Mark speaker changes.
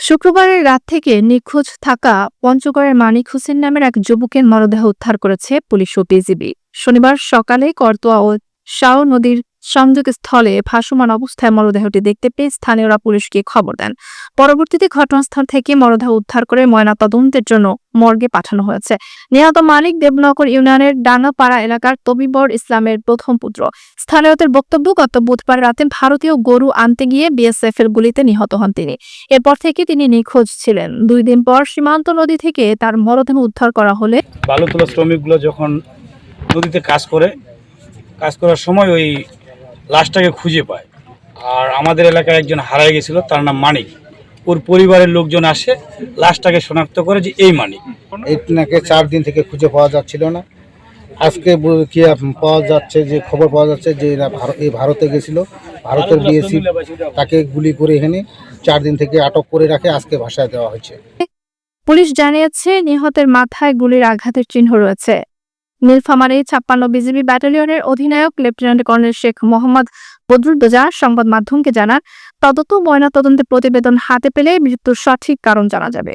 Speaker 1: শুক্রবারের রাত থেকে নিখোঁজ থাকা পঞ্চগড়ের মানিক হোসেন নামের এক যুবকের মরদেহ উদ্ধার করেছে পুলিশ ও বিজিবি। শনিবার সকালে করতোয়া ও শাও নদীর সংযোগস্থলে ভাসমান অবস্থায় মরদেহটি দেখতে পেয়ে স্থানীয়রা পুলিশকে খবর দেন। পরবর্তীতে ঘটনাস্থল থেকে মরদেহ উদ্ধার করে ময়নাতদন্তের জন্য মর্গে পাঠানো হয়েছে। নিহত মানিক দেবনগর ইউনিয়নের ডাঙ্গাপাড়া এলাকার তবিবর ইসলামের প্রথম পুত্র। স্থানীয়দের বক্তব্য, গত বুধবার রাতে ভারতীয় গরু আনতে গিয়ে বিএসএফ এর গুলিতে নিহত হন তিনি। এরপর থেকে তিনি নিখোঁজ ছিলেন। 2 দিন পর সীমান্ত নদী থেকে তার মরদেহ উদ্ধার করা হলে
Speaker 2: বালু তোলা শ্রমিকগুলো যখন নদীতে কাজ করার সময় ওই লাশটাকে খুঁজে পায়। আর আমাদের এলাকায় একজন হারাই গেছিল, তার নাম মানিক। ওর পরিবারের লোকজন আসে, লাশটাকে শনাক্ত করে যে এই মানিক।
Speaker 3: এইটাকে 4 দিন থেকে খুঁজে পাওয়া যাচ্ছিল না। আজকে কি পাওয়া যাচ্ছে, যে খবর পাওয়া যাচ্ছে যে এরা ভারতে গেছিল, ভারতের বিএসএফ তাকে গুলি করে এখানে 4 দিন থেকে আটক করে রাখে, আজকে ভাষায় দেওয়া হয়েছে।
Speaker 1: পুলিশ জানিয়েছে নিহতের মাথায় গুলির আঘাতের চিহ্ন রয়েছে। নীলফামারী 56 বিজিবি ব্যাটালিয়নের অধিনায়ক লেফটেন্যান্ট কর্নেল শেখ মোহাম্মদ বদরুদ্দোজা সংবাদ মাধ্যমকে জানান, তদন্ত ময়নাতদন্তের প্রতিবেদন হাতে পেলে মৃত্যুর সঠিক কারণ জানা যাবে।